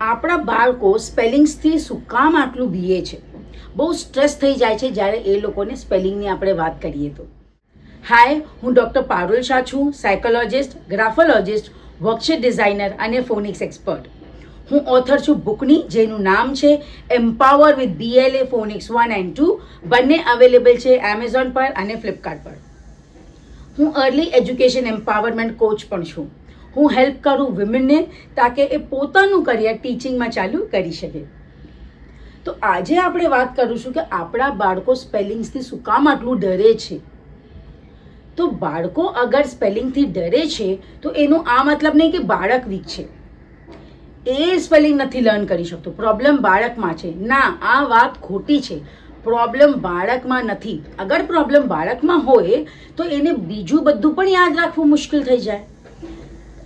આપણા બાળકો સ્પેલિંગ્સથી શું કામ આટલું બીએ છે? બહુ સ્ટ્રેસ થઈ જાય છે જ્યારે એ લોકોને સ્પેલિંગની આપણે વાત કરીએ તો. હાય, હું ડૉક્ટર પારુલ શાહ છું, સાયકોલોજિસ્ટ, ગ્રાફોલોજિસ્ટ, વર્કશીટ ડિઝાઇનર અને ફોનિક્સ એક્સપર્ટ. હું ઓથર છું બુકની, જેનું નામ છે empower with BLA phonics 1 and 2. બંને અવેલેબલ છે એમેઝોન પર અને ફ્લિપકાર્ટ પર. હું અર્લી એજ્યુકેશન એમ્પાવરમેન્ટ કોચ પણ છું. હું હેલ્પ કરું વિમેનને તાકે એ પોતાનું કરિયર ટીચિંગમાં ચાલુ કરી શકે. તો આજે આપણે વાત કરીશું કે આપણા બાળકો સ્પેલિંગ્સથી શું કામ આટલું ડરે છે. તો બાળકો અગર સ્પેલિંગથી ડરે છે તો એનો આ મતલબ નહીં કે બાળક વીક છે, એ સ્પેલિંગ નથી લર્ન કરી શકતો, પ્રોબ્લેમ બાળકમાં છે. ના, આ વાત ખોટી છે. પ્રોબ્લેમ બાળકમાં નથી. અગર પ્રોબ્લેમ બાળકમાં હોય તો એને બીજું બધું પણ યાદ રાખવું મુશ્કેલ થઈ જાય.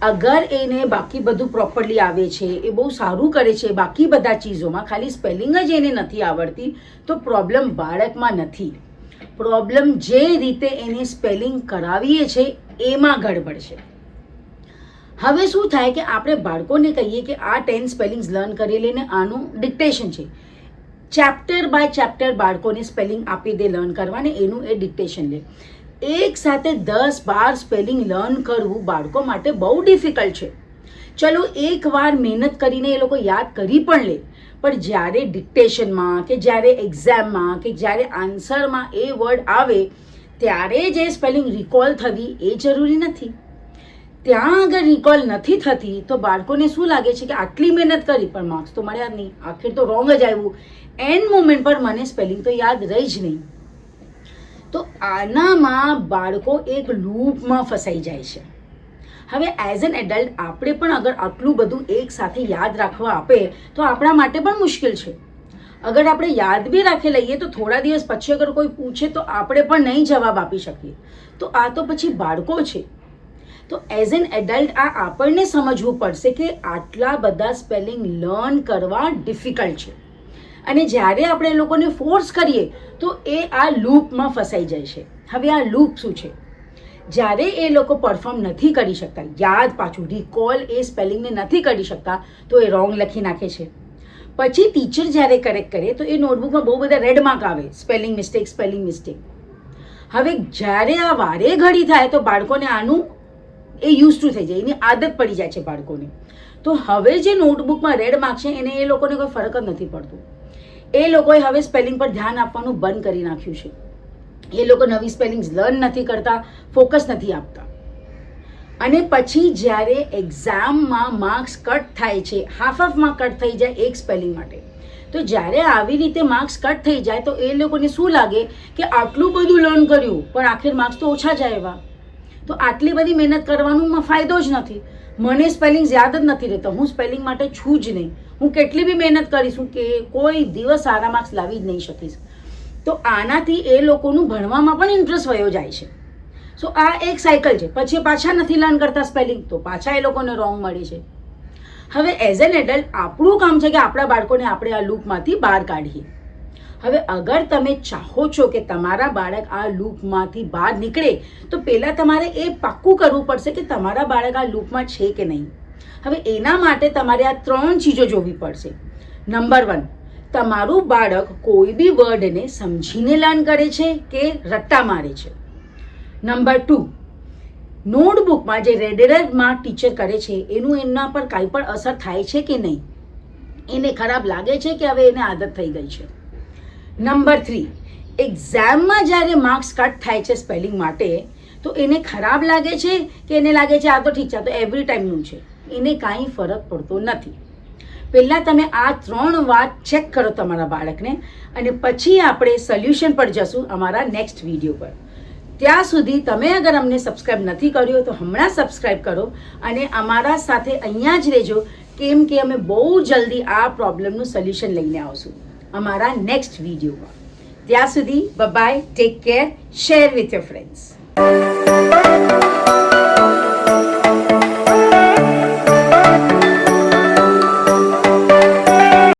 અગર એને બાકી બધું પ્રોપરલી આવે છે, એ બહુ સારું કરે છે બાકી બધા ચીજોમાં, ખાલી સ્પેલિંગ જ એને નથી આવડતી, તો પ્રોબ્લેમ બાળકમાં નથી. પ્રોબ્લેમ જે રીતે એને સ્પેલિંગ કરાવીએ છે એમાં ગડબડ છે. હવે શું થાય કે આપણે બાળકોને કહીએ કે આ 10 સ્પેલિંગ્સ લર્ન કરી લઈને આનું ડિક્ટેશન છે. ચેપ્ટર બાય ચેપ્ટર બાળકોને સ્પેલિંગ આપી દે લર્ન કરવાને, એનું એ ડિક્ટેશન લે. એક સાથે 10-12 સ્પેલિંગ લર્ન કરવું બાળકો માટે બહુ ડિફિકલ્ટ છે. ચલો એકવાર મહેનત કરીને એ લોકો યાદ કરી પણ લે, પણ જ્યારે ડિક્ટેશનમાં કે જ્યારે એક્ઝામમાં કે જ્યારે આન્સરમાં એ વર્ડ આવે ત્યારે જે સ્પેલિંગ રિકોલ થવી એ જરૂરી નથી. ત્યાં અગર રિકોલ નથી થતી તો બાળકોને શું લાગે છે કે આટલી મહેનત કરી પણ માર્ક્સ તો મળ્યા જ નહીં, આખિર તો રોંગ જ આવ્યું, એન્ડ મોમેન્ટ પર મને સ્પેલિંગ તો યાદ રહી જ નહીં. તો આનામાં બાળકો એક લૂપમાં ફસાઈ જાય છે. હવે એઝ એન એડલ્ટ આપણે પણ અગર આટલું બધું એક સાથે યાદ રાખવા આપે તો આપણા માટે પણ મુશ્કેલ છે. અગર આપણે યાદ બી રાખી લઈએ તો થોડા દિવસ પછી અગર કોઈ પૂછે તો આપણે પણ નહીં જવાબ આપી શકીએ. તો આ તો પછી બાળકો છે. તો એઝ એન એડલ્ટ આ આપણને સમજવું પડશે કે આટલા બધા સ્પેલિંગ લર્ન કરવા ડિફિકલ્ટ છે. અને જ્યારે આપણે એ લોકોને ફોર્સ કરીએ તો એ આ લૂપમાં ફસાઈ જાય છે. હવે આ લૂપ શું છે? જ્યારે એ લોકો પરફોર્મ નથી કરી શકતા, યાદ પાછું રિકોલ એ સ્પેલિંગને નથી કરી શકતા, તો એ રોંગ લખી નાખે છે. પછી ટીચર જ્યારે કરેક્ટ કરે તો એ નોટબુકમાં બહુ બધા રેડ માર્ક આવે, સ્પેલિંગ મિસ્ટેક, સ્પેલિંગ મિસ્ટેક. હવે જ્યારે આ વારે ઘડી થાય તો બાળકોને આનું એ યુઝ ટુ થઈ જાય, એની આદત પડી જાય છે બાળકોને. તો હવે જે નોટબુકમાં રેડ માર્ક છે એને એ લોકોને કોઈ ફરક જ નથી પડતું. એ લોકોએ હવે સ્પેલિંગ પર ધ્યાન આપવાનું બંધ કરી નાખ્યું છે. એ લોકો નવી સ્પેલિંગ્સ લર્ન નથી કરતા, ફોકસ નથી આપતા. અને પછી જ્યારે એક્ઝામમાં માર્ક્સ કટ થાય છે, હાફ કટ થઈ જાય એક સ્પેલિંગ માટે, તો જ્યારે આવી રીતે માર્ક્સ કટ થઈ જાય તો એ લોકોને શું લાગે કે આટલું બધું લર્ન કર્યું પણ આખિર માર્ક્સ તો ઓછા જ આવ્યા. તો આટલી બધી મહેનત કરવાનો ફાયદો જ નથી. મને સ્પેલિંગ્સ યાદ જ નથી રહેતા, હું સ્પેલિંગ માટે છું જ નહીં, હું કેટલી બી મહેનત કરીશું કે કોઈ દિવસ સારા માર્ક્સ લાવી જ નહીં શકીશ. તો આનાથી એ લોકોનું ભણવામાં પણ ઇન્ટરેસ્ટ વયો જાય છે. સો આ એક સાયકલ છે. પછી પાછા નથી લર્ન કરતા સ્પેલિંગ તો પાછા એ લોકોને રોંગ મળે છે. હવે એઝ એન એડલ્ટ આપણું કામ છે કે આપણા બાળકોને આપણે આ લૂપમાંથી બહાર કાઢીએ. હવે અગર તમે ચાહો છો કે તમારા બાળક આ લૂપમાંથી બહાર નીકળે તો પહેલાં તમારે એ પાક્કું કરવું પડશે કે તમારા બાળક આ લૂપમાં છે કે નહીં. હવે એના માટે તમારે આ 3 ચીજો જોવી પડશે. નંબર 1, તમારું બાળક કોઈ બી વર્ડને સમજીને લર્ન કરે છે કે રટ્ટા મારે છે. નંબર 2, નોટબુકમાં જે રેડરમાં ટીચર કરે છે એનું એમના પર કાંઈ પણ અસર થાય છે કે નહીં, એને ખરાબ લાગે છે કે હવે એને આદત થઈ ગઈ છે. નંબર 3, એક્ઝામમાં જ્યારે માર્ક્સ કટ થાય છે સ્પેલિંગ માટે તો એને ખરાબ લાગે છે કે એને લાગે છે આ તો ઠીક છે, આ તો એવરી ટાઈમનું છે, એને કાંઈ ફરક પડતો નથી. પહેલાં તમે આ 3 વાત ચેક કરો તમારા બાળકને, અને પછી આપણે સોલ્યુશન પર જશું અમારા નેક્સ્ટ વિડીયો પર. ત્યાં સુધી તમે અગર અમને સબસ્ક્રાઈબ નથી કર્યો તો હમણાં સબસ્ક્રાઈબ કરો અને અમારા સાથે અહીંયા જ રહેજો, કેમ કે અમે બહુ જલ્દી આ પ્રોબ્લેમનું સોલ્યુશન લઈને આવશું અમારા નેક્સ્ટ વિડીયોમાં. ત્યાં સુધી bye, take care, share with your friends.